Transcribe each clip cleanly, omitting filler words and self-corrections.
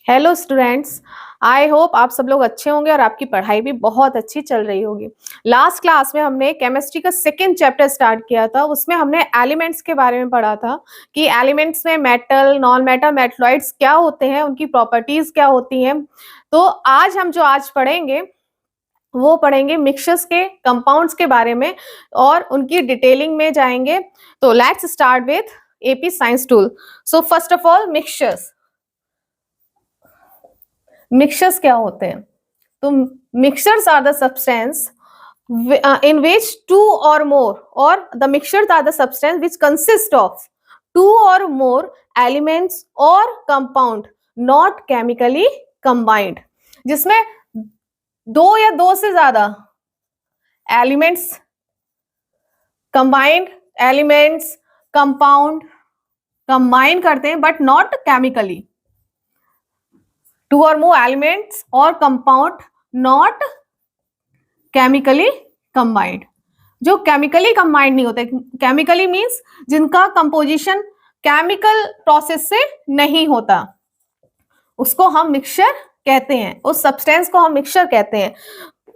Hello students. I hope आप सब लोग अच्छे होंगे और आपकी पढ़ाई भी बहुत अच्छी चल रही होगी। लास्ट क्लास में हमने केमिस्ट्री का सेकेंड चैप्टर स्टार्ट किया था। उसमें हमने एलिमेंट्स के बारे में पढ़ा था कि एलिमेंट्स में मेटल, नॉन मेटल, मेटलॉइड्स क्या होते हैं, उनकी प्रॉपर्टीज क्या होती हैं। तो आज पढ़ेंगे वो पढ़ेंगे मिक्सचर्स के, कंपाउंड्स के बारे में और उनकी डिटेलिंग में जाएंगे। तो let's start with AP science tool. So first of all mixtures. Mixtures क्या होते हैं? तो mixtures are the substance in which two or more, or the mixtures are the substance which consist of two or more elements or compound not chemically combined, जिसमें दो या दो से ज्यादा elements, combined elements, compound combine करते हैं but not chemically. To और more elements और कंपाउंड नॉट केमिकली कंबाइंड। जो केमिकली कंबाइंड नहीं होते, केमिकली मींस जिनका कंपोजिशन केमिकल प्रोसेस से नहीं होता, उसको हम मिक्सचर कहते हैं। उस सब्सटेंस को हम मिक्सचर कहते हैं।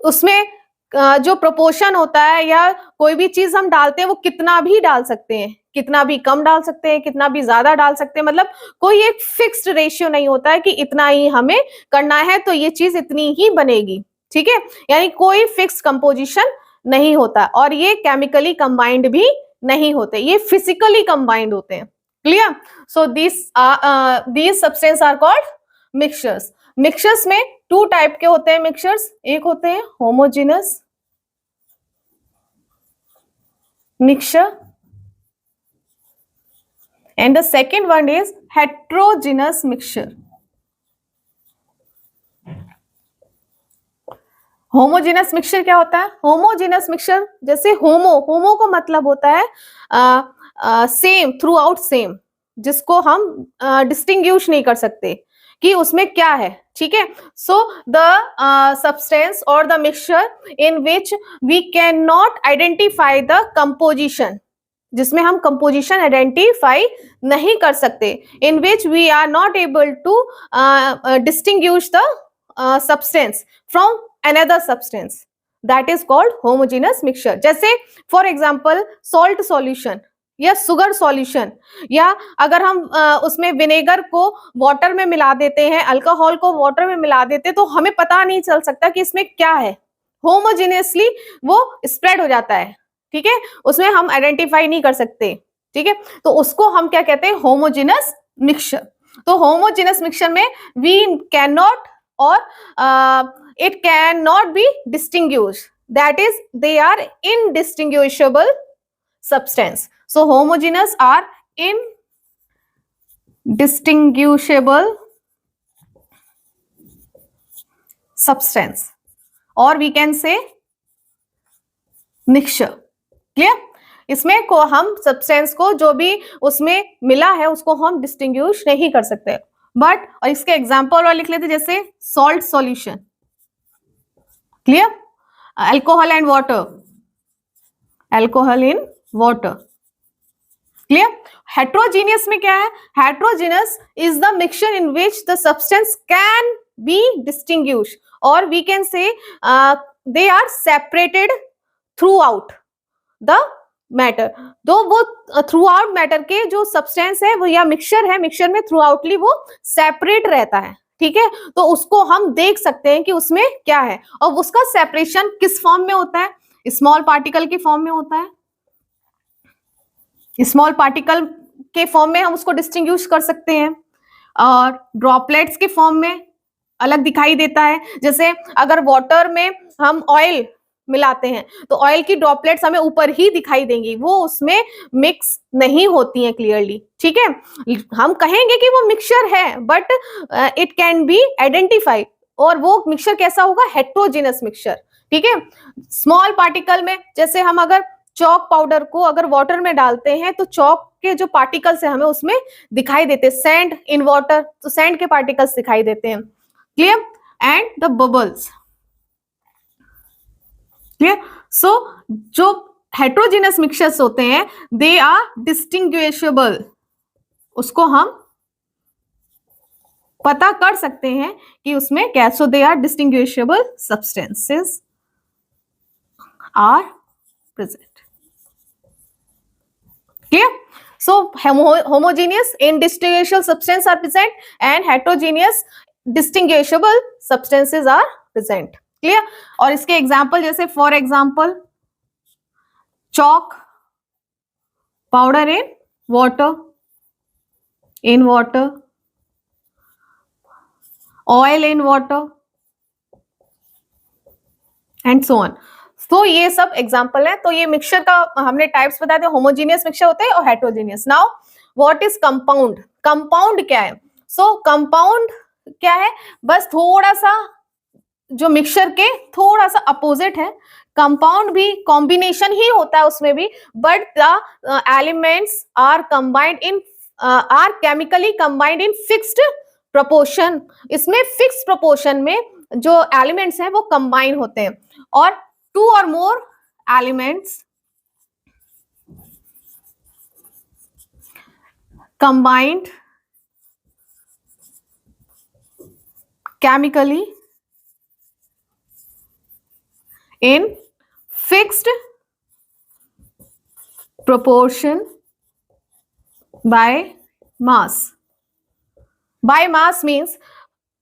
उसमें जो प्रोपोर्शन होता है या कोई भी चीज हम डालते हैं वो कितना भी डाल सकते हैं, कितना भी कम डाल सकते हैं, कितना भी ज्यादा डाल सकते हैं। मतलब कोई एक फिक्स्ड रेशियो नहीं होता है कि इतना ही हमें करना है तो ये चीज इतनी ही बनेगी। ठीक है, यानी कोई फिक्स कंपोजिशन नहीं होता और ये केमिकली कंबाइंड भी नहीं होते, ये फिजिकली कंबाइंड होते हैं। Clear? So these substance are called mixtures. Mixtures में टू टाइप के होते हैं मिक्सचर्स। एक होते हैं homogeneous mixture and the second one is heterogeneous mixture. Homogeneous mixture क्या होता है? होमोजेनस मिक्सचर जैसे होमो को मतलब होता है सेम, थ्रू आउट सेम, जिसको हम डिस्टिंग्विश नहीं कर सकते कि उसमें क्या है। ठीक है, सो द सब्सटेंस और the mixture in which we can not identify the composition, जिसमें हम कंपोजिशन आइडेंटिफाई नहीं कर सकते, in which we are not able to distinguish the substance from another substance, that is called homogeneous mixture। जैसे for example salt solution या sugar solution, या अगर हम उसमें विनेगर को वाटर में मिला देते हैं, अल्कोहल को वाटर में मिला देते हैं, तो हमें पता नहीं चल सकता कि इसमें क्या है। होमोजेनियसली वो स्प्रेड हो जाता है। ठीक है, उसमें हम आइडेंटिफाई नहीं कर सकते। ठीक है, तो उसको हम क्या कहते हैं? Homogeneous mixture. तो होमोजेनस मिक्सचर में वी कैन नॉट और it cannot be distinguished, that is they are indistinguishable substance. So homogeneous are indistinguishable substance, or we can say mixture। clear? इसमें को हम सब्सटेंस को जो भी उसमें मिला है उसको हम डिस्टिंग्विश नहीं कर सकते। बट और इसके एग्जाम्पल और लिख लेते, जैसे salt solution. Clear? Alcohol and water, alcohol in water. Clear? Heterogeneous में क्या है? Heterogeneous is the mixture in which the substance can be distinguish, और we can say they are separated throughout the matter. तो वो through out matter के जो substance है वो या मिक्सचर है, मिक्सचर में थ्रू आउटली वो सेपरेट रहता है। ठीक है, तो उसको हम देख सकते हैं कि उसमें क्या है, और उसका सेपरेशन किस फॉर्म में होता है? स्मॉल पार्टिकल के फॉर्म में होता है। स्मॉल पार्टिकल के फॉर्म में हम उसको डिस्टिंग्विश कर सकते हैं, और ड्रॉपलेट्स के फॉर्म में अलग दिखाई देता है। जैसे अगर वाटर में हम ऑयल मिलाते हैं तो ऑयल की ड्रॉपलेट्स हमें ऊपर ही दिखाई देंगी, वो उसमें मिक्स नहीं होती हैं क्लियरली। ठीक है, हम कहेंगे कि वो मिक्सचर है but it can be identify, और वो मिक्सचर कैसा होगा? Heterogeneous mixture. ठीक है, स्मॉल पार्टिकल में जैसे हम अगर चॉक पाउडर को अगर वाटर में डालते हैं तो चॉक के जो पार्टिकल्स है हमें उसमें दिखाई देते हैं। सैंड इन वाटर, तो सैंड के पार्टिकल्स दिखाई देते हैं। Clear? And the bubbles. Clear? So जो हेट्रोजेनस मिक्सचर्स होते हैं दे आर डिस्टिंग्विशेबल, उसको हम पता कर सकते हैं कि उसमें क्या, so they are distinguishable substances are present. Clear? So homogeneous indistinguishable substances are present and heterogeneous distinguishable substances are present. Clear? और इसके एग्जाम्पल जैसे for example chalk, powder in water, oil in water and so on. तो ये सब example है। तो ये mixture का हमने टाइप्स बताए थे, होमोजीनियस मिक्सचर होते हैं और heterogeneous. Now what is compound? Compound क्या है? सो कंपाउंड क्या है? बस थोड़ा सा जो मिक्सचर के थोड़ा सा अपोजिट है। कंपाउंड भी कॉम्बिनेशन ही होता है उसमें भी, but the elements are combined in are chemically combined in fixed proportion. इसमें फिक्स प्रोपोर्शन में जो एलिमेंट्स हैं वो कंबाइन होते हैं, और two or more elements combined chemically in fixed proportion by mass. By mass means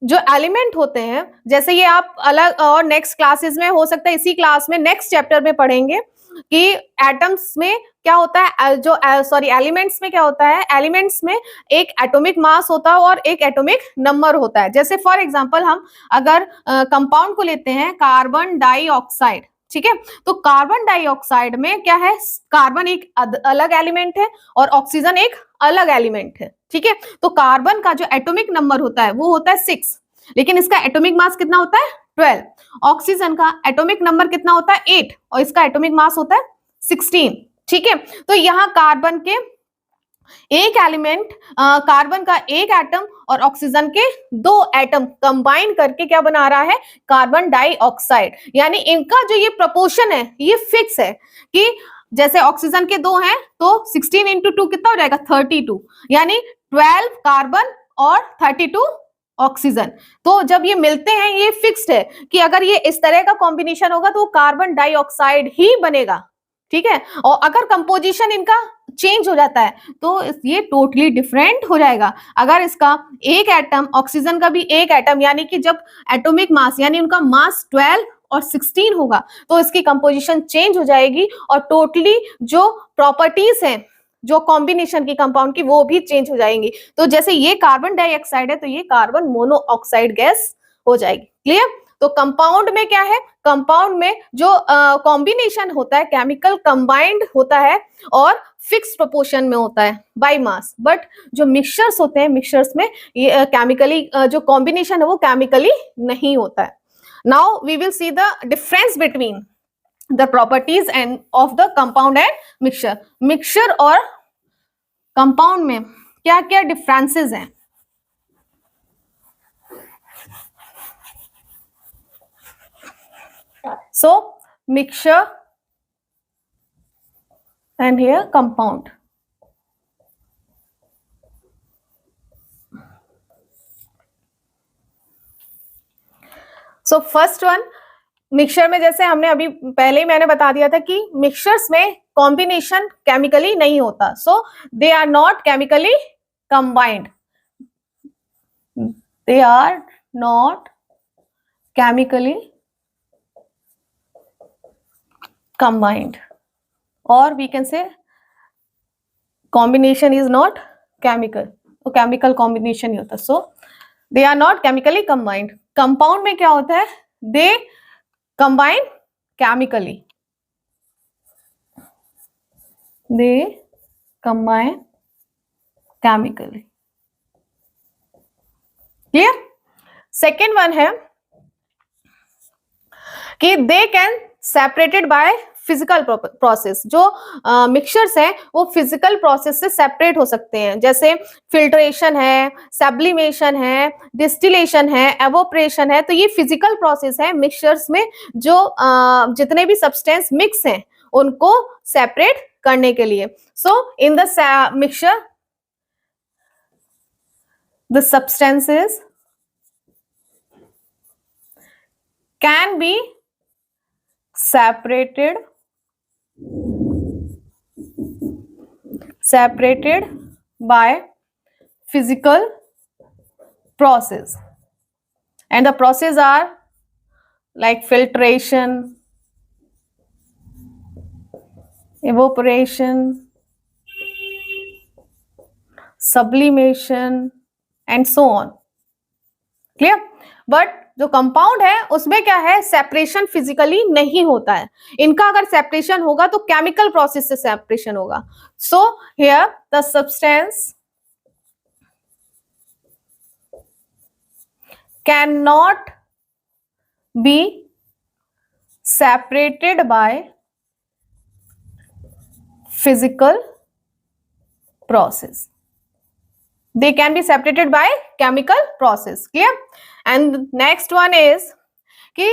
जो एलिमेंट होते हैं, जैसे ये आप अलग और नेक्स्ट क्लासेस में हो सकता है, इसी क्लास में नेक्स्ट चैप्टर में पढ़ेंगे कि एटम्स में क्या होता है, जो सॉरी एलिमेंट्स में क्या होता है। एलिमेंट्स में एक एटॉमिक मास होता है और एक एटॉमिक नंबर होता है। जैसे फॉर एग्जांपल हम अगर कंपाउंड को लेते हैं कार्बन डाइऑक्साइड, ठीक है, तो कार्बन डाइऑक्साइड में क्या है, कार्बन एक अलग एलिमेंट है और ऑक्सीजन एक अलग एलिमेंट है, ठीक है। तो कार्बन का जो एटॉमिक नंबर होता है वो होता है 6, लेकिन इसका एटॉमिक मास कितना होता है 12। ऑक्सीजन का एटॉमिक नंबर कितना होता है 8 और इसका एटॉमिक मास होता है 16, ठीक है। तो यहाँ कार्बन के एक एलिमेंट, कार्बन का एक एटम और ऑक्सीजन के 2 एटम कंबाइन करके क्या बना रहा है, कार्बन डाइऑक्साइड। यानी इनका जो ये प्रोपोर्शन है ये फिक्स है कि जैसे ऑक्सीजन के 2 हैं तो 16 इंटू 2 कितना हो जाएगा 32, यानी 12 कार्बन और 32 ऑक्सीजन। तो जब ये मिलते हैं ये फिक्स्ड है कि अगर ये इस तरह का कॉम्बिनेशन होगा तो कार्बन डाइऑक्साइड ही बनेगा, ठीक है। और अगर कंपोजिशन इनका चेंज हो जाता है तो ये टोटली डिफरेंट हो जाएगा। अगर इसका एक एटम, ऑक्सीजन का भी एक एटम, यानी कि जब एटॉमिक मास यानी उनका मास 12 और 16 होगा तो इसकी कंपोजिशन चेंज हो जाएगी और टोटली जो प्रॉपर्टीज हैं जो कॉम्बिनेशन की कंपाउंड की वो भी चेंज हो जाएंगी। तो जैसे ये कार्बन डाइऑक्साइड है तो ये कार्बन मोनोऑक्साइड गैस हो जाएगी। क्लियर? तो कंपाउंड में क्या है, कंपाउंड में जो कॉम्बिनेशन होता है केमिकल कंबाइंड होता है और फिक्स प्रोपोर्शन में होता है बाय मास। बट जो मिक्सचर्स होते हैं, मिक्सचर्स में ये केमिकली जो कॉम्बिनेशन है वो केमिकली नहीं होता है। Now we will see the difference between the properties and of the compound and mixture. Mixture और कंपाउंड में क्या क्या डिफरेंसेस हैं। So mixture and here compound. So first one, mixture में जैसे हमने अभी पहले ही मैंने बता दिया था कि मिक्सचर्स में कॉम्बिनेशन केमिकली नहीं होता, so they are not chemically combined, they are not chemically combined, or we can say combination is not chemical, तो chemical combination नहीं होता, so they are not chemically combined. Compound में क्या होता है, they combine chemically, they combine chemically. Clear? Second one है कि they can separated by physical process. जो मिक्सचर्स हैं वो फिजिकल प्रोसेस से सेपरेट हो सकते हैं, जैसे फिल्ट्रेशन है, सब्लिमेशन है, डिस्टिलेशन है, एवोपरेशन है। तो ये फिजिकल प्रोसेस है मिक्सचर्स में, जो जितने भी सब्सटेंस मिक्स हैं उनको सेपरेट करने के लिए। So in the mixture the substances can be separated by physical process, and the process are like filtration, evaporation, sublimation and so on. Clear? But जो कंपाउंड है उसमें क्या है, सेपरेशन फिजिकली नहीं होता है. इनका अगर सेपरेशन होगा तो केमिकल प्रोसेस से सेपरेशन होगा. सो here the substance can not B separated by physical process. They can be separated by chemical process. Clear? And next one is कि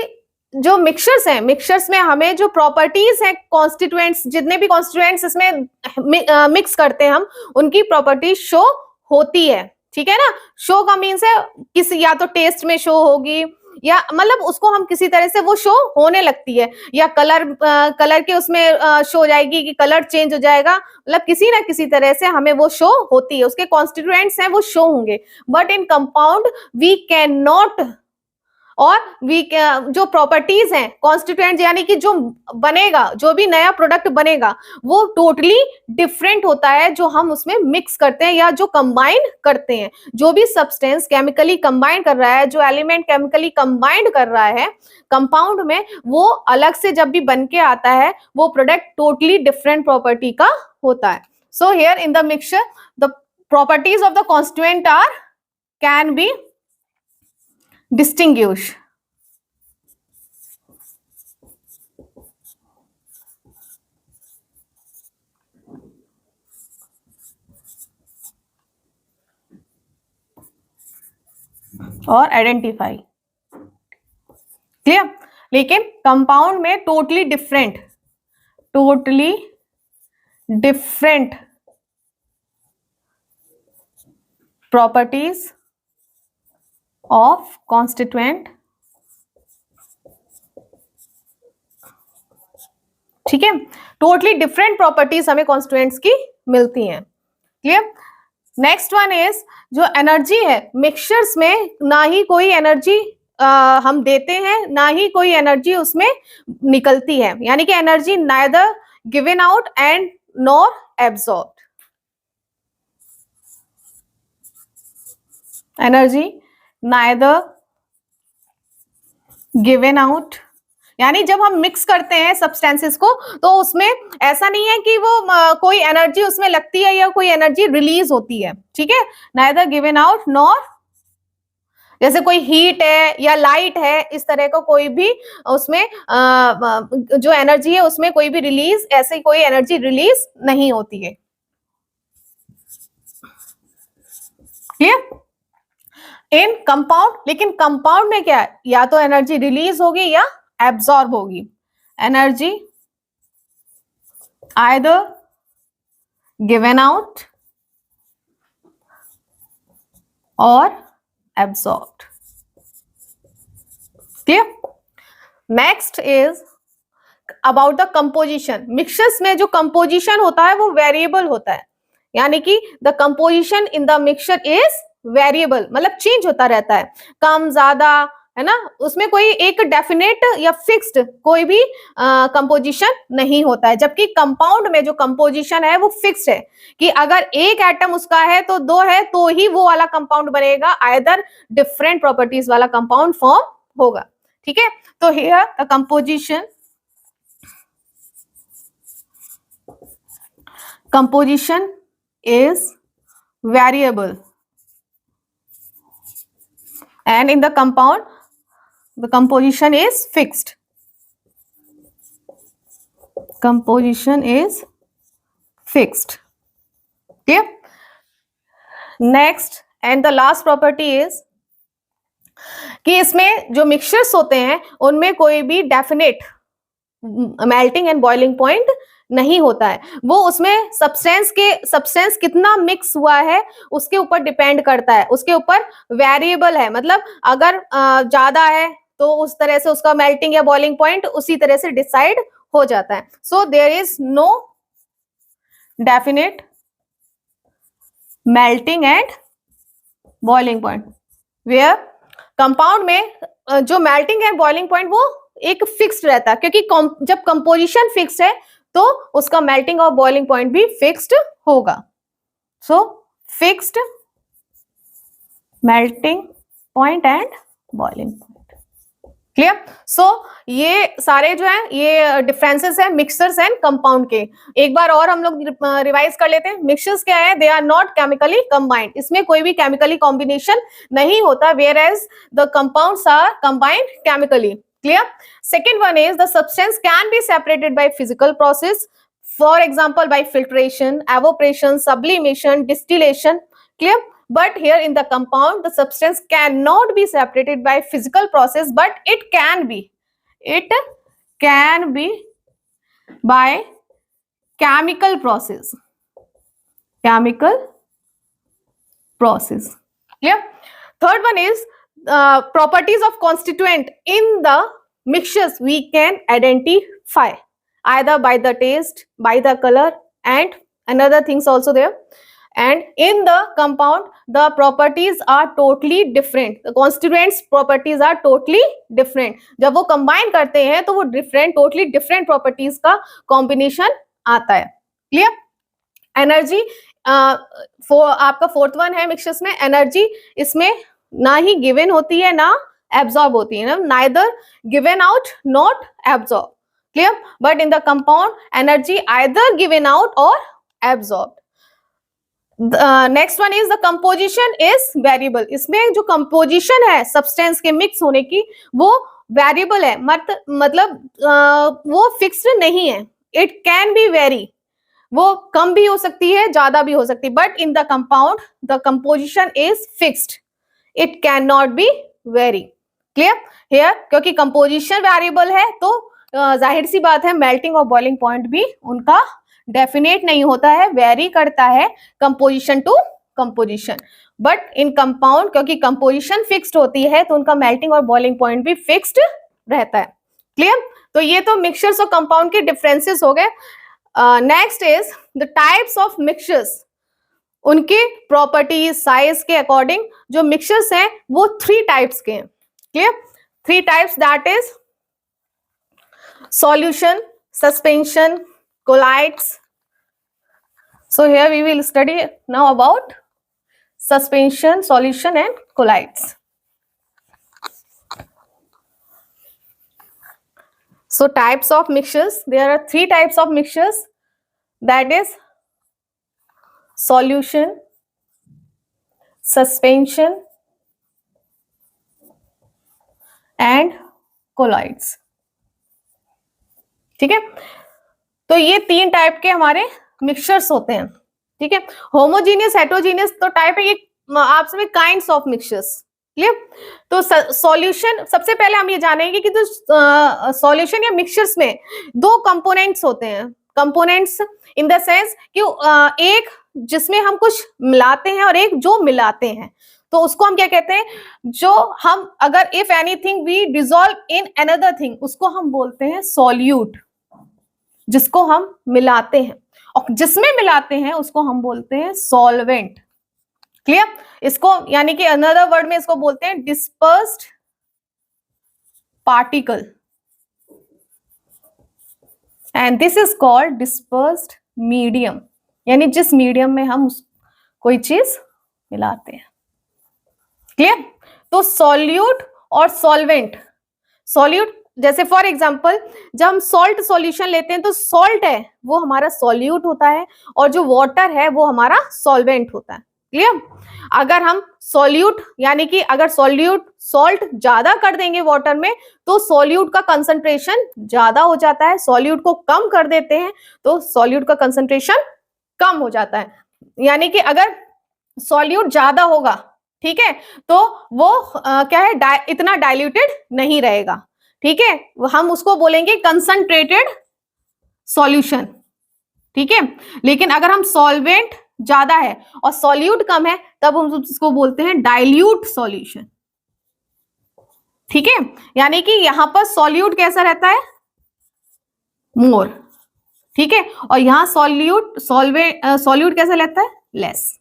जो मिक्सचर्स हैं, मिक्सचर्स में हमें जो प्रॉपर्टीज हैं, कॉन्स्टिट्यूएंट्स, जितने भी कॉन्स्टिट्यूएंट्स इसमें मिक्स करते हैं हम, उनकी प्रॉपर्टीज शो होती है. ठीक है ना? शो का मीन्स है किसी, या तो टेस्ट में शो होगी, या मतलब उसको हम किसी तरह से वो शो होने लगती है, या कलर के उसमें शो हो जाएगी कि कलर चेंज हो जाएगा, मतलब किसी ना किसी तरह से हमें वो शो होती है, उसके कॉन्स्टिट्यूएंट्स हैं वो शो होंगे. But in compound we can not, और जो प्रॉपर्टीज हैं कॉन्स्टिट्यूएंट, यानी कि जो बनेगा, जो भी नया प्रोडक्ट बनेगा वो टोटली डिफरेंट होता है जो हम उसमें मिक्स करते हैं या जो कंबाइन करते हैं. जो भी सब्सटेंस केमिकली कंबाइन कर रहा है, जो एलिमेंट केमिकली कंबाइंड कर रहा है कंपाउंड में, वो अलग से जब भी बन के आता है वो प्रोडक्ट टोटली डिफरेंट प्रॉपर्टी का होता है. So here in the mixture the properties of the constituent are can be distinguish, और आइडेंटिफाई. क्लियर? लेकिन कंपाउंड में totally different properties of constituent. ठीक है? टोटली डिफरेंट प्रॉपर्टीज हमें कॉन्स्टिट्यूएंट्स की मिलती हैं. क्लियर? नेक्स्ट वन इज जो एनर्जी है मिक्सचर्स में, ना ही कोई एनर्जी हम देते हैं, ना ही कोई एनर्जी उसमें निकलती है, यानी कि energy neither given out and nor absorbed. Energy neither given out, यानी जब हम मिक्स करते हैं सब्सटेंसेस को तो उसमें ऐसा नहीं है कि वो कोई एनर्जी उसमें लगती है या कोई एनर्जी रिलीज होती है. ठीक है? नाइदर गिवन आउट नॉर, जैसे कोई हीट है या लाइट है, इस तरह का कोई भी उसमें जो एनर्जी है उसमें कोई भी रिलीज, ऐसे कोई एनर्जी रिलीज नहीं होती है. क्लियर? इन कंपाउंड, लेकिन कंपाउंड में क्या है, या तो एनर्जी रिलीज होगी या एब्सॉर्ब होगी. एनर्जी आइदर गिवन आउट और absorbed. Clear? Next is about the composition. Mixtures में जो कंपोजिशन होता है वो वेरिएबल होता है, यानी कि the composition in the mixture is variable, मतलब चेंज होता रहता है, कम ज्यादा, है ना? उसमें कोई एक डेफिनेट या फिक्स्ड कोई भी कंपोजिशन नहीं होता है. जबकि कंपाउंड में जो कंपोजिशन है वो फिक्स्ड है कि अगर एक एटम उसका है तो दो है तो ही वो वाला कंपाउंड बनेगा, आइदर डिफरेंट प्रॉपर्टीज वाला कंपाउंड फॉर्म होगा. ठीक है? तो here the composition is variable, and in the compound the composition is fixed. Composition is fixed. Okay? Next and the last property is कि इसमें जो मिक्सचर्स होते हैं उनमें कोई भी definite melting and boiling point नहीं होता है. वो उसमें सब्सटेंस कितना मिक्स हुआ है उसके ऊपर डिपेंड करता है, उसके ऊपर वेरिएबल है. मतलब अगर ज्यादा है तो उस तरह से उसका मेल्टिंग या बॉइलिंग पॉइंट उसी तरह से डिसाइड हो जाता है. So there is no definite melting and boiling point, where compound में जो मेल्टिंग एंड बॉइलिंग पॉइंट वो एक फिक्स्ड रहता है, क्योंकि जब कंपोजिशन फिक्स्ड है तो उसका मेल्टिंग और बॉइलिंग पॉइंट भी फिक्स्ड होगा. So fixed melting point and boiling point. Clear? So ये सारे जो है ये डिफरेंसेस है मिक्सचर्स एंड कंपाउंड के. एक बार और हम लोग रिवाइज कर लेते हैं. मिक्सचर्स क्या है? They are not chemically combined. इसमें कोई भी केमिकली कॉम्बिनेशन नहीं होता, whereas the compounds are combined chemically. Clear? Second one is the substance can be separated by physical process, for example by filtration, evaporation, sublimation, distillation. Clear? But here in the compound the substance cannot be separated by physical process, but it can be by chemical process. Clear? Third one is properties of constituent in the mixtures we can identify either by the taste, by the color, and another things also there. And in the compound the properties are totally different. The constituents properties are totally different. जब वो combine करते हैं तो वो totally different properties का combination आता है. Clear? Energy आपका फोर्थ वन है मिक्सचर्स में. एनर्जी इसमें ना ही गिवन होती है ना एब्जॉर्ब होती है, ना neither given out not absorb. Clear? But in the compound energy either given out or absorb. Next one is the composition is variable. इसमें जो कंपोजिशन है सब्सटेंस के मिक्स होने की वो वेरिएबल है, मतलब वो फिक्स्ड नहीं है. इट कैन बी वेरी, वो कम भी हो सकती है ज्यादा भी हो सकती है. But in the compound the composition is fixed, it can not be very. Clear? Here क्योंकि कंपोजिशन वेरिएबल है तो जाहिर सी बात है मेल्टिंग और बॉइलिंग पॉइंट भी उनका डेफिनेट नहीं होता है, वेरी करता है composition to composition. But in compound क्योंकि कंपोजिशन फिक्स्ड होती है तो उनका मेल्टिंग और बॉइलिंग पॉइंट भी फिक्स्ड रहता है. क्लियर? तो ये तो मिक्सचर्स और कंपाउंड के डिफरेंसेस हो गए. Next is the types of mixtures. उनके प्रॉपर्टीज साइज के अकॉर्डिंग जो मिक्सचर्स हैं वो 3 टाइप्स के हैं. Clear? 3 types, that is solution, suspension, colloids. So here we will study now about suspension, solution and colloids. So types of mixtures, there are 3 types of mixtures, that is solution, suspension and colloids. ठीक है? तो ये 3 type के हमारे mixtures होते हैं. ठीक है? होमोजीनियस, हेटेरोजीनियस तो टाइप है, ये आप सभी काइंड्स ऑफ मिक्सचर्स. क्लियर? तो सॉल्यूशन, सबसे पहले हम ये जानेंगे कि जो सॉल्यूशन या मिक्सचर्स में 2 कंपोनेंट्स होते हैं. कंपोनेंट्स इन द सेंस कि एक जिसमें हम कुछ मिलाते हैं और एक जो मिलाते हैं, तो उसको हम क्या कहते हैं? जो हम अगर if anything we dissolve in another thing, उसको हम बोलते हैं सॉल्यूट. जिसको हम मिलाते हैं और जिसमें मिलाते हैं उसको हम बोलते हैं सॉल्वेंट. क्लियर? इसको यानी कि अनदर वर्ड में इसको बोलते हैं dispersed particle, and this is called dispersed medium. यानी जिस मीडियम में हम कोई चीज मिलाते हैं. क्लियर? तो सॉल्यूट और सॉल्वेंट. सॉल्यूट जैसे फॉर एग्जांपल जब हम सॉल्ट सॉल्यूशन लेते हैं तो सॉल्ट है वो हमारा सॉल्यूट होता है और जो वाटर है वो हमारा सॉल्वेंट होता है. क्लियर? अगर हम सॉल्यूट यानी कि अगर सॉल्ट ज्यादा कर देंगे वाटर में तो सॉल्यूट का कंसंट्रेशन ज्यादा हो जाता है. सॉल्यूट को कम कर देते हैं तो सॉल्यूट का कंसंट्रेशन कम हो जाता है. यानी कि अगर सॉल्यूट ज्यादा होगा, ठीक है, तो वो क्या है, इतना डाइल्यूटेड नहीं रहेगा. ठीक है? हम उसको बोलेंगे कंसंट्रेटेड सॉल्यूशन. ठीक है? लेकिन अगर हम सॉल्वेंट ज्यादा है और सॉल्यूट कम है तब हम उसको बोलते हैं डाइल्यूट सॉल्यूशन. ठीक है, यानी कि यहां पर सॉल्यूट कैसा रहता है, मोर, ठीक है, और यहां सॉल्यूट कैसा रहता है, लेस,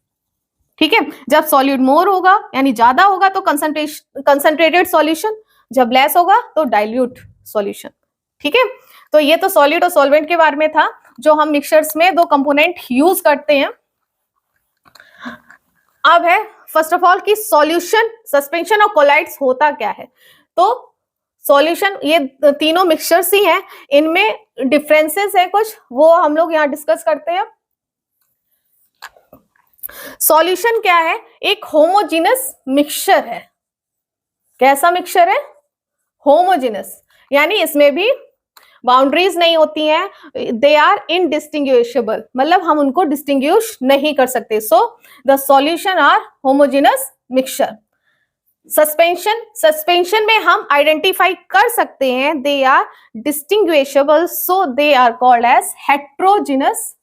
ठीक है। जब सॉल्यूट मोर होगा यानी ज्यादा होगा तो कंसंट्रेटेड सॉल्यूशन, जब लेस होगा तो डाइल्यूट सॉल्यूशन, ठीक है। तो ये तो सॉलिड और सॉल्वेंट के बारे में था, जो हम मिक्सचर्स में दो कंपोनेंट यूज करते हैं। अब है फर्स्ट ऑफ ऑल कि सॉल्यूशन, सस्पेंशन और कोलाइड्स होता क्या है। तो सॉल्यूशन, ये तीनों मिक्सचर्स ही हैं, इनमें डिफरेंसेस है कुछ, वो हम लोग यहाँ डिस्कस करते हैं। सॉल्यूशन क्या है, एक होमोजेनस मिक्सचर है। कैसा मिक्सचर है, होमोजेनस, यानी इसमें भी बाउंड्रीज नहीं होती हैं, दे आर इनडिस्टिंग्विशेबल, मतलब हम उनको डिस्टिंग्विश नहीं कर सकते। So the solution are homogeneous mixture. Suspension में हम आइडेंटिफाई कर सकते हैं, they are distinguishable, so they are called as heterogeneous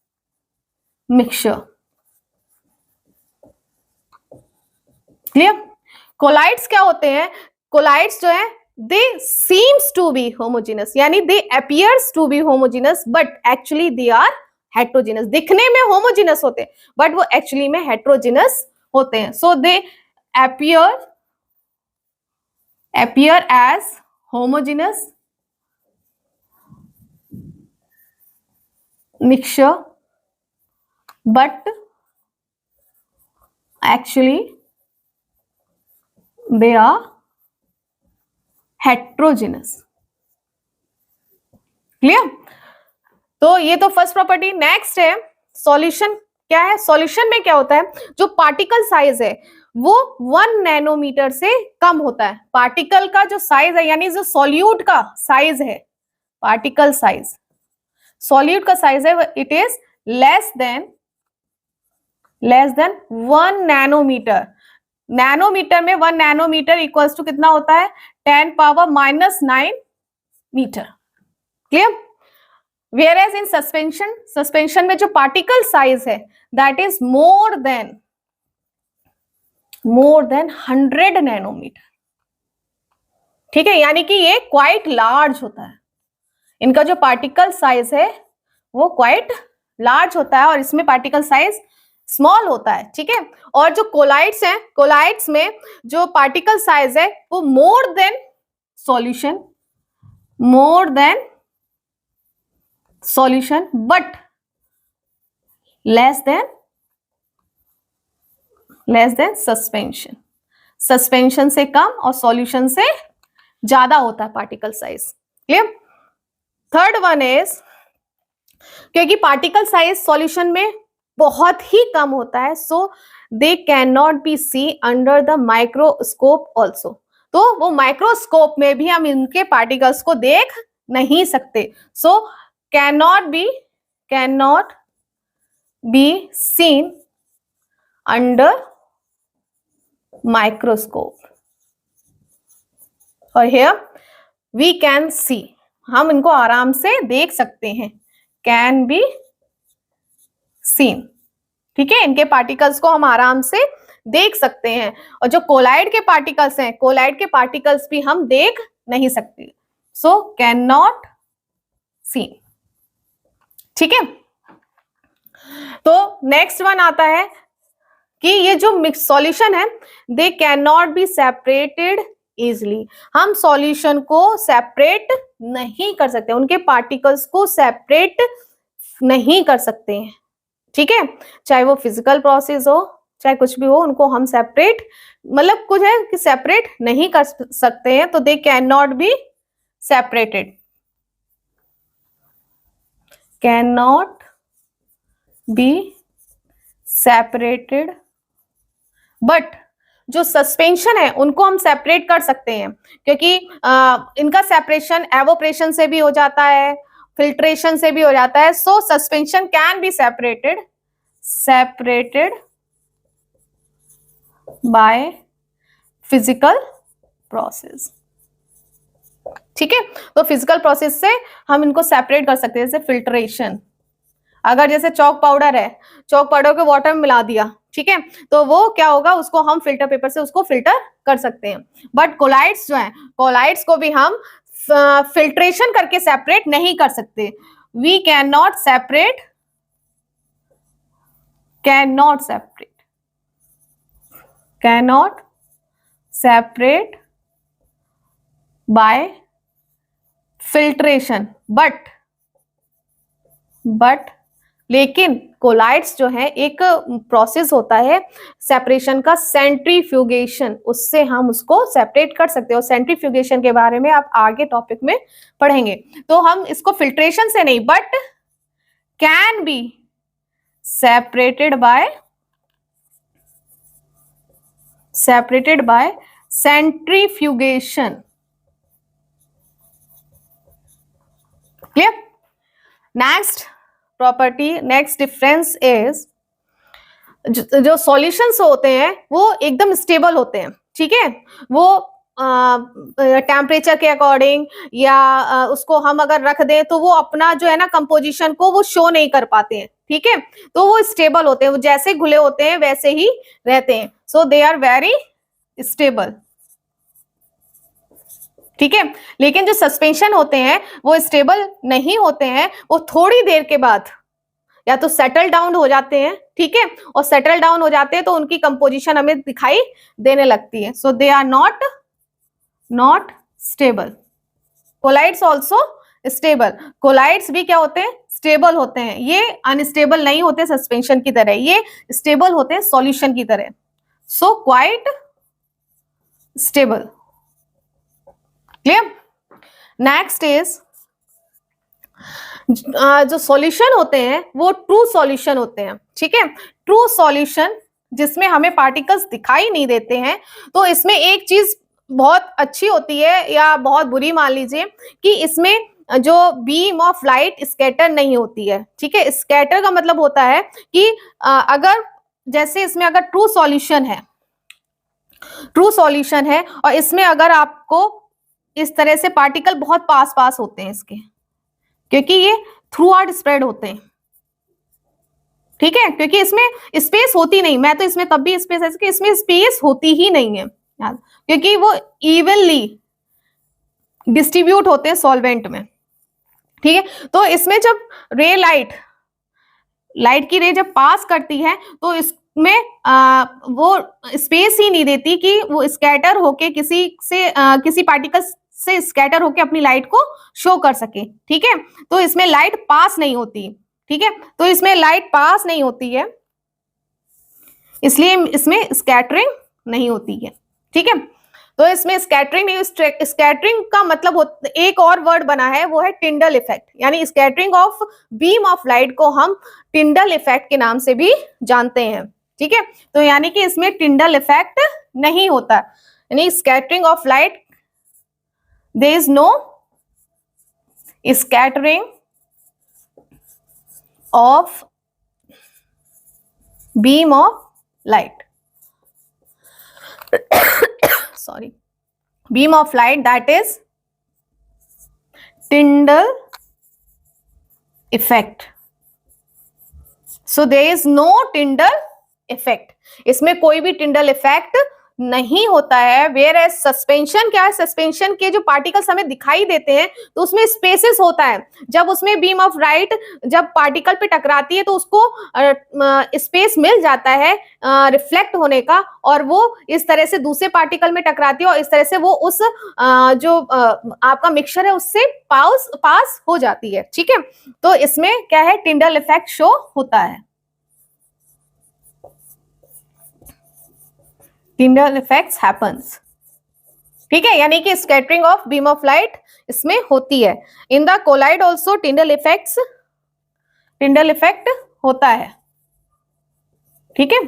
mixture. Clear. Colloids क्या होते हैं, कोलाइड्स जो है they seems to be homogeneous, यानी they appears to be homogeneous but actually they are heterogeneous. दिखने में होमोजेनस होते हैं बट वो एक्चुअली में हेट्रोजेनस होते हैं। सो दे appear as homogeneous mixture but actually they are heterogeneous। Clear. तो ये तो फर्स्ट प्रॉपर्टी। नेक्स्ट है सॉल्यूशन। क्या है, सॉल्यूशन में क्या होता है, जो पार्टिकल साइज है वो 1 नैनोमीटर से कम होता है। पार्टिकल का जो साइज है, यानी जो सॉल्यूट का साइज है, पार्टिकल साइज, सॉल्यूट का साइज है, it is less than 1 nanometre. Nanometre में 1 नैनोमीटर इक्वल्स टू कितना होता है, 10⁻⁹ metre. Clear. Whereas in suspension में जो पार्टिकल साइज है that is more than 100 nanometre. ठीक है, यानी कि ये क्वाइट लार्ज होता है, इनका जो पार्टिकल साइज है वो क्वाइट लार्ज होता है और इसमें पार्टिकल साइज स्मॉल होता है। ठीक है, और जो कोलाइड्स हैं, कोलाइड्स में जो पार्टिकल साइज है वो more than solution, but less than suspension से कम और सॉल्यूशन से ज्यादा होता है particle size. Clear. Third one is, क्योंकि पार्टिकल साइज सॉल्यूशन में बहुत ही कम होता है, so they can not be see under the microscope also. तो वो माइक्रोस्कोप में भी हम इनके पार्टिकल्स को देख नहीं सकते। सो cannot be seen under microscope, और here we can see, हम इनको आराम से देख सकते हैं, can be seen। ठीक है, इनके पार्टिकल्स को हम आराम से देख सकते हैं, और जो कोलाइड के पार्टिकल्स हैं, कोलाइड के पार्टिकल्स भी हम देख नहीं सकते। सो कैन नॉट सी। ठीक है, तो नेक्स्ट वन आता है कि ये जो मिक्स सॉल्यूशन है, दे can not be separated easily. हम सॉल्यूशन को सेपरेट नहीं कर सकते, उनके पार्टिकल्स को सेपरेट नहीं कर सकते हैं। ठीक है, चाहे वो फिजिकल प्रोसेस हो, चाहे कुछ भी हो, उनको हम सेपरेट, मतलब कुछ है कि सेपरेट नहीं कर सकते हैं, तो दे can not be separated, cannot be separated। But जो सस्पेंशन है उनको हम सेपरेट कर सकते हैं, क्योंकि इनका सेपरेशन एवोपरेशन से भी हो जाता है, फिल्ट्रेशन से भी हो जाता है। So suspension can be separated by physical process. ठीक है, तो फिजिकल प्रोसेस से हम इनको सेपरेट कर सकते हैं, जैसे फिल्ट्रेशन। अगर जैसे चॉक पाउडर है, चॉक पाउडर को वाटर में मिला दिया ठीक है, तो वो क्या होगा, उसको हम फिल्टर पेपर से उसको फिल्टर कर सकते हैं। बट कोलाइड्स जो है, कोलाइड्स को भी हम फिल्ट्रेशन करके सेपरेट नहीं कर सकते। We can not separate by filtration, but लेकिन कोलाइड्स जो है एक प्रोसेस होता है सेपरेशन का, सेंट्रीफ्यूगेशन, उससे हम उसको सेपरेट कर सकते हैं। और सेंट्रीफ्यूगेशन के बारे में आप आगे टॉपिक में पढ़ेंगे। तो हम इसको फिल्ट्रेशन से नहीं, but can be separated bye centrifugation. Clear? Next property, next difference is, जो सॉल्यूशंस होते हैं वो एकदम स्टेबल होते हैं, ठीक है, वो टेम्परेचर के अकॉर्डिंग या उसको हम अगर रख दें तो वो अपना जो है ना कंपोजिशन को वो शो नहीं कर पाते हैं, ठीक है, तो वो स्टेबल होते हैं, वो जैसे घुले होते हैं वैसे ही रहते हैं। सो दे आर वेरी स्टेबल, ठीक है। लेकिन जो सस्पेंशन होते हैं वो स्टेबल नहीं होते हैं, वो थोड़ी देर के बाद या तो सेटल डाउन हो जाते हैं, ठीक है, और सेटल डाउन हो जाते हैं तो उनकी कंपोजिशन हमें दिखाई देने लगती है। So they are not stable. Colloids also stable, colloids भी क्या होते हैं, स्टेबल होते हैं। ये अनस्टेबल नहीं होते सस्पेंशन की तरह, ये स्टेबल होते हैं सॉल्यूशन की तरह। So quite stable. Clear? Next is, जो सॉल्यूशन होते हैं वो ट्रू सॉल्यूशन होते हैं, ठीक है। ट्रू सॉल्यूशन जिसमें हमें पार्टिकल्स दिखाई नहीं देते हैं, तो इसमें एक चीज बहुत अच्छी होती है या बहुत बुरी मान लीजिए कि इसमें जो बीम ऑफ लाइट स्कैटर नहीं होती है, ठीक है। स्कैटर का मतलब होता है कि अगर जैसे इसमें अगर ट्रू सॉल्यूशन है और इसमें अगर आपको इस तरह से पार्टिकल बहुत पास होते हैं इसके, क्योंकि ये थ्रू आउट स्प्रेड होते हैं, ठीक है, क्योंकि इसमें स्पेस होती नहीं। मैं तो इसमें तब भी स्पेस है कि इसमें स्पेस होती ही नहीं है, क्योंकि वो इवनली डिस्ट्रीब्यूट होते हैं सॉल्वेंट में, ठीक है। तो इसमें जब लाइट की रे जब पास करती है तो इसमें वो स्पेस ही नहीं देती कि वो स्कैटर होके किसी पार्टिकल से स्कैटर होके अपनी लाइट को शो कर सके, ठीक है। तो इसमें लाइट पास नहीं होती, ठीक है, तो इसमें लाइट पास नहीं होती है, इसलिए इसमें स्कैटरिंग नहीं होती है, ठीक है। तो इसमें स्कैटरिंग नहीं, स्कैटरिंग का मतलब एक और वर्ड बना है, वो है टिंडल इफेक्ट, यानी scattering of beam of light को हम टिंडल इफेक्ट के नाम से भी जानते हैं, ठीक है। तो यानी कि इसमें टिंडल इफेक्ट नहीं होता, यानी scattering of light, there is no scattering of beam of light sorry, beam of light, that is Tyndall effect. So there is no Tyndall effect, इसमें कोई भी टिंडल इफेक्ट नहीं होता है। वेयर एज सस्पेंशन क्या है, सस्पेंशन के जो पार्टिकल्स हमें दिखाई देते हैं तो उसमें स्पेसेस होता है। जब उसमें बीम ऑफ लाइट जब पार्टिकल पे टकराती है तो उसको स्पेस मिल जाता है रिफ्लेक्ट होने का, और वो इस तरह से दूसरे पार्टिकल में टकराती है और इस तरह से वो उस जो आपका मिक्सचर है उससे पास हो जाती है, ठीक है। तो इसमें क्या है, टिंडल इफेक्ट शो होता है, Tyndall effects happens, ठीक है, यानी कि scattering of beam of light इसमें होती है। In the colloid also Tyndall effect होता है, ठीक है।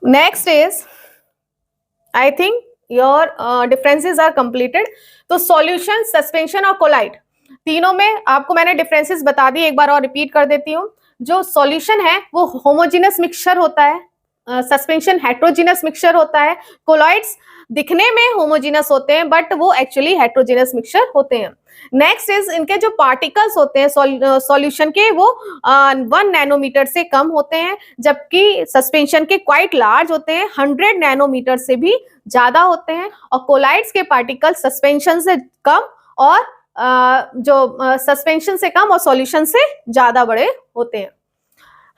Next is, I think your differences are completed. तो सॉल्यूशन, सस्पेंशन और कोलाइड तीनों में आपको मैंने डिफरेंसेस बता दी, एक बार और रिपीट कर देती हूँ। जो सॉल्यूशन है वो होमोजेनस मिक्सचर होता है, सस्पेंशन हेट्रोजीनस मिक्सचर होता है, कोलॉइड्स दिखने में होमोजीनस होते हैं बट वो एक्चुअली हेट्रोजीनस मिक्सचर होते हैं। नेक्स्ट इज इनके जो पार्टिकल्स होते हैं सॉल्यूशन के वो 1 नैनोमीटर से कम होते हैं, जबकि सस्पेंशन के क्वाइट लार्ज होते हैं, 100 नैनोमीटर से भी ज्यादा होते हैं। और कोलाइड्स के पार्टिकल सस्पेंशन से कम और जो सस्पेंशन से कम और सॉल्यूशन से ज्यादा बड़े होते हैं।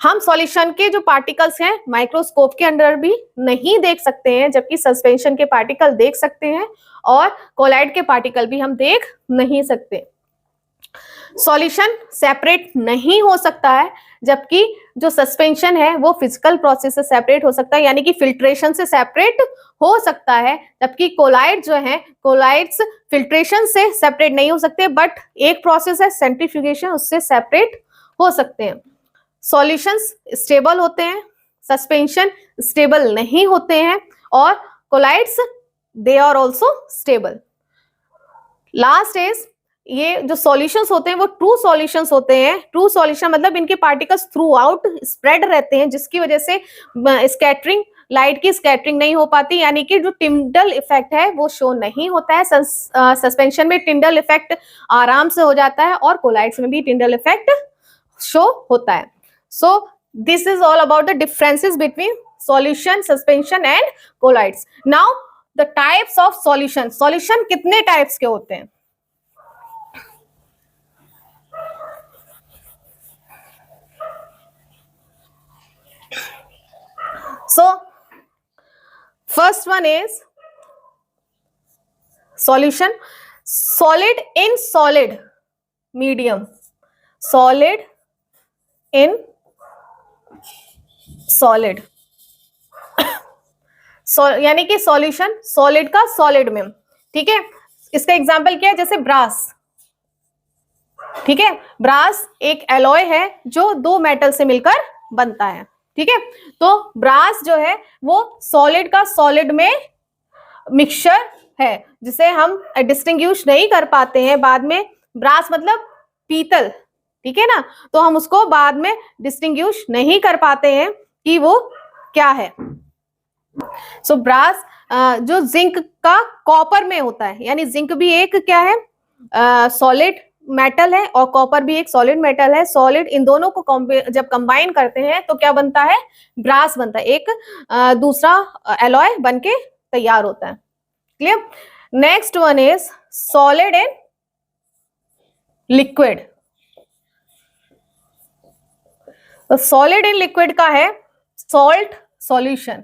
हम सॉल्यूशन के जो पार्टिकल्स हैं माइक्रोस्कोप के अंदर भी नहीं देख सकते हैं, जबकि सस्पेंशन के पार्टिकल देख सकते हैं और कोलाइड के पार्टिकल भी हम देख नहीं सकते। सॉल्यूशन सेपरेट नहीं हो सकता है, जबकि जो सस्पेंशन है वो फिजिकल प्रोसेस से सेपरेट हो सकता है, यानी कि फिल्ट्रेशन से सेपरेट हो सकता है, जबकि कोलाइड जो है कोलाइड्स फिल्ट्रेशन से सेपरेट नहीं हो सकते, बट एक प्रोसेस है सेंट्रीफ्यूगेशन, उससे सेपरेट हो सकते हैं। सॉल्यूशंस स्टेबल होते हैं, सस्पेंशन स्टेबल नहीं होते हैं, और colloids they are also stable. Last is ये जो सॉल्यूशंस होते हैं वो ट्रू सॉल्यूशंस होते हैं। ट्रू सॉल्यूशन मतलब इनके पार्टिकल्स थ्रू आउट स्प्रेड रहते हैं, जिसकी वजह से स्कैटरिंग लाइट की स्कैटरिंग नहीं हो पाती, यानी कि जो टिंडल इफेक्ट है वो शो नहीं होता है। सस्पेंशन में टिंडल इफेक्ट आराम से हो जाता है और कोलाइड्स में भी टिंडल इफेक्ट शो होता है। So this is all about the differences between solution, suspension and colloids. Now the types of solution. Solution कितने types के होते हैं? So first one is solution, solid in solid medium, solid in solid यानी कि solution solid का solid में, ठीक है। इसका एग्जांपल क्या है, जैसे ब्रास, ठीक है। ब्रास एक एलॉय है जो 2 मेटल से मिलकर बनता है, ठीक है। तो ब्रास जो है वो सॉलिड का सॉलिड में मिक्सचर है, जिसे हम डिस्टिंग्विश नहीं कर पाते हैं बाद में। ब्रास मतलब पीतल, ठीक है ना, तो हम उसको बाद में डिस्टिंग्विश नहीं कर पाते हैं कि वो क्या है। सो ब्रास जो जिंक का कॉपर में होता है, यानी जिंक भी एक क्या है, सॉलिड मेटल है, और कॉपर भी एक सॉलिड मेटल है। सॉलिड इन दोनों को जब कंबाइन करते हैं तो क्या बनता है, ब्रास बनता है, एक दूसरा एलॉय बनके तैयार होता है। Clear. Next one is solid in liquid. तो सॉलिड इन लिक्विड का है सॉल्ट सॉल्यूशन,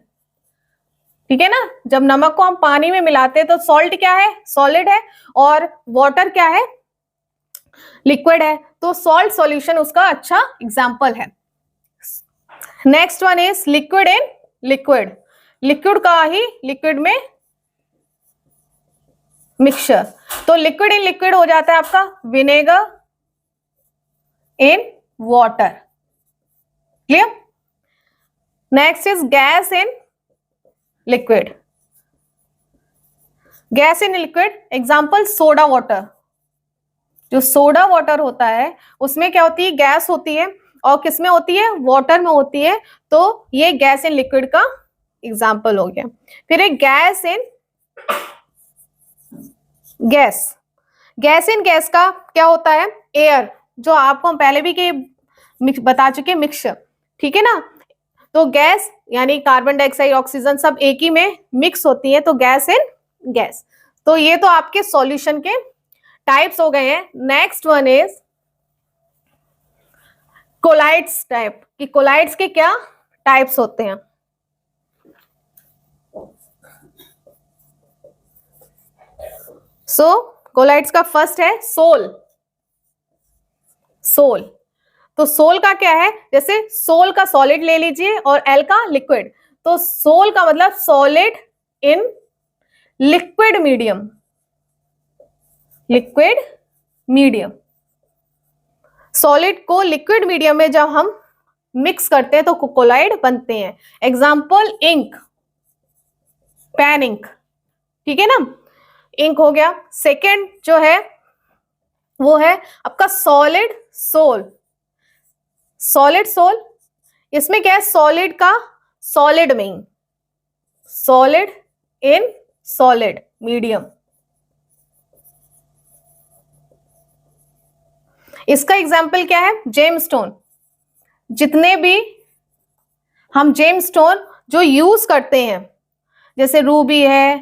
ठीक है ना। जब नमक को हम पानी में मिलाते हैं तो सॉल्ट क्या है, सॉलिड है, और वाटर क्या है, लिक्विड है। तो सॉल्ट सॉल्यूशन उसका अच्छा एग्जांपल है। Next one is liquid in liquid. Liquid का ही लिक्विड में मिक्सचर। तो लिक्विड इन लिक्विड हो जाता है आपका vinegar in water. Clear. Next is gas in liquid. Gas in liquid example soda water. जो सोडा वाटर होता है उसमें क्या होती है, गैस होती है, और किसमें होती है, वाटर में होती है। तो ये गैस इन लिक्विड का एग्जांपल हो गया। फिर एक gas in gas. Gas in gas का क्या होता है, एयर, जो आपको हम पहले भी बता चुके मिक्सचर, ठीक है ना। तो गैस यानी कार्बन डाइऑक्साइड ऑक्सीजन सब एक ही में मिक्स होती है, तो गैस इन गैस। तो ये तो आपके सॉल्यूशन के टाइप्स हो गए हैं। Next one is colloids type, कि कोलाइड्स के क्या टाइप्स होते हैं। सो कोलाइड्स का फर्स्ट है सोल। सोल, तो सोल का क्या है, जैसे सोल का सॉलिड ले लीजिए और एल का लिक्विड। तो सोल का मतलब solid in liquid medium, liquid medium. Solid को लिक्विड मीडियम में जब हम मिक्स करते हैं तो कोलाइड बनते हैं। एग्जांपल इंक, पेन इंक, ठीक है ना, इंक हो गया। सेकेंड जो है वो है आपका सॉलिड सोल। सॉलिड सोल, इसमें क्या है, सॉलिड का सॉलिड में, सॉलिड इन सॉलिड मीडियम। इसका एग्जाम्पल क्या है? जेमस्टोन। जितने भी हम जेमस्टोन जो यूज करते हैं, जैसे रूबी है,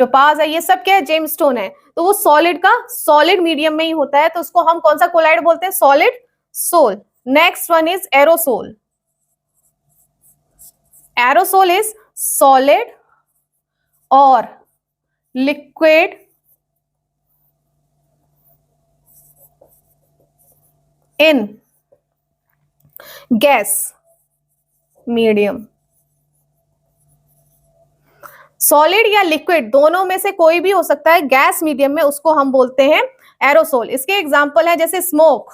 टोपाज है, ये सब क्या है? जेमस्टोन है। तो वो सॉलिड का सॉलिड मीडियम में ही होता है, तो उसको हम कौन सा कोलाइड बोलते हैं? Solid sol. Next one is aerosol. Aerosol is solid और liquid in gas medium. Solid या लिक्विड दोनों में से कोई भी हो सकता है, गैस मीडियम में, उसको हम बोलते हैं एरोसोल। इसके एग्जांपल है जैसे स्मोक,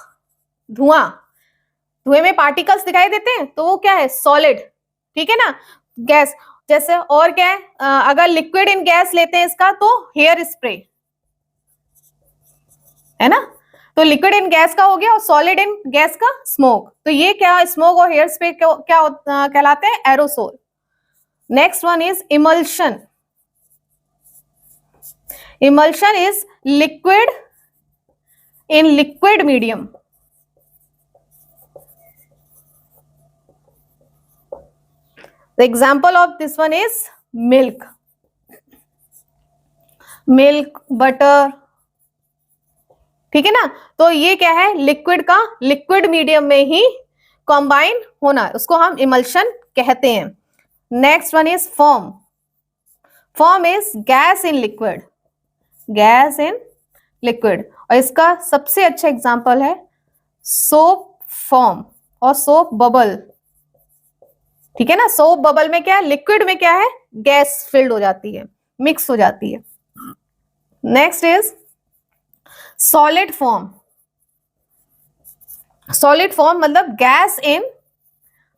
धुआं। धुएं में पार्टिकल्स दिखाई देते हैं, तो वो क्या है? सॉलिड। ठीक है ना? गैस जैसे, और क्या है? अगर लिक्विड इन गैस लेते हैं इसका, तो हेयर स्प्रे है ना? तो लिक्विड इन गैस का हो गया, और सॉलिड इन गैस का स्मोक। तो ये क्या? स्मोक और हेयर स्प्रे क्या कहलाते हैं? Aerosol. Next one is emulsion. Emulsion is liquid in liquid medium. The example of this one is milk, butter. ठीक है ना? तो ये क्या है? लिक्विड का लिक्विड मीडियम में ही कंबाइन होना, उसको हम इमल्शन कहते हैं। Next one is form. Form is gas in liquid, gas in liquid. और इसका सबसे अच्छा एग्जांपल है सोप फॉर्म और सोप बबल। ठीक है ना? सोप बबल में क्या है? लिक्विड में क्या है? गैस फिल्ड हो जाती है, मिक्स हो जाती है। Next is solid foam. Solid foam मतलब gas in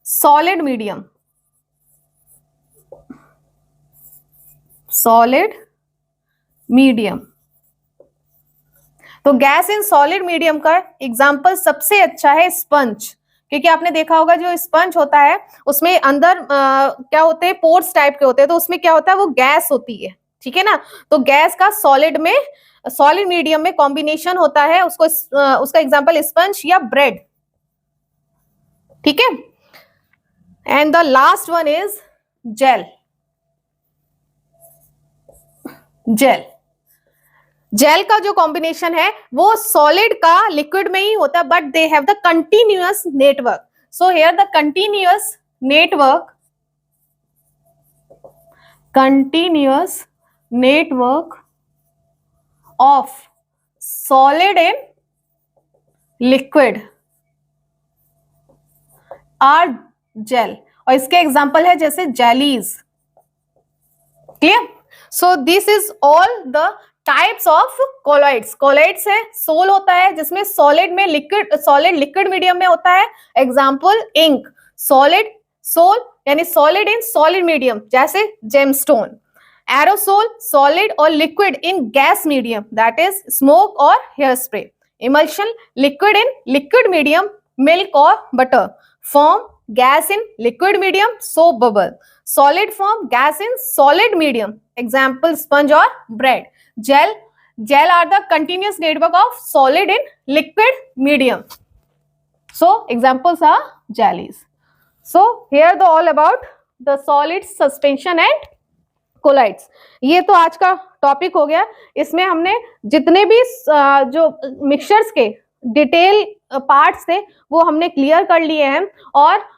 solid medium. Solid medium. तो गैस इन सॉलिड मीडियम का एग्जांपल सबसे अच्छा है स्पंज, क्योंकि आपने देखा होगा जो स्पंज होता है उसमें अंदर क्या होते हैं? पोर्स टाइप के होते हैं। तो उसमें क्या होता है? वो गैस होती है। ठीक है ना? तो गैस का सॉलिड में, सॉलिड मीडियम में कॉम्बिनेशन होता है, उसको उसका एग्जांपल स्पंज या ब्रेड। ठीक है? And the last one is gel. Gel, gel का जो कॉम्बिनेशन है वो सॉलिड का लिक्विड में ही होता है, but they have the continuous network. So here the continuous network of solid and liquid are gel. और इसके एग्जांपल है जैसे jellies. Clear? So this is all the types of colloids. Colloids है, सोल होता है जिसमें सॉलिड में liquid, solid liquid medium में होता है। एग्जांपल इंक, सॉलिड सोल यानी सॉलिड इन सॉलिड मीडियम, जैसे जेमस्टोन। एरोसोल, सॉलिड और liquid in gas medium, that is smoke और hair spray. Emulsion, liquid in liquid medium, milk और butter. Foam, gas in liquid medium, soap bubble. Solid form, gas in solid medium, example sponge or bread. Gel are the continuous network of solid in liquid medium. So examples are jellies. So here the all about the solid suspension and colloids. ये तो आज का topic हो गया। इसमें हमने जितने भी जो मिक्सचर्स के डिटेल पार्ट्स थे वो हमने क्लियर कर लिए हैं, और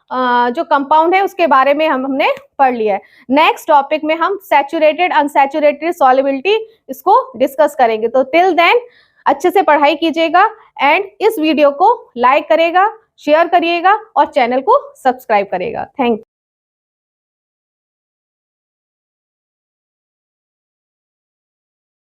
जो कंपाउंड है उसके बारे में हमने पढ़ लिया है। नेक्स्ट टॉपिक में हम सैचुरेटेड अनसैचुरेटेड सॉल्युबिलिटी इसको डिस्कस करेंगे। तो टिल देन अच्छे से पढ़ाई कीजिएगा, एंड इस वीडियो को लाइक करिएगा, शेयर करिएगा और चैनल को सब्सक्राइब करिएगा। Thank you.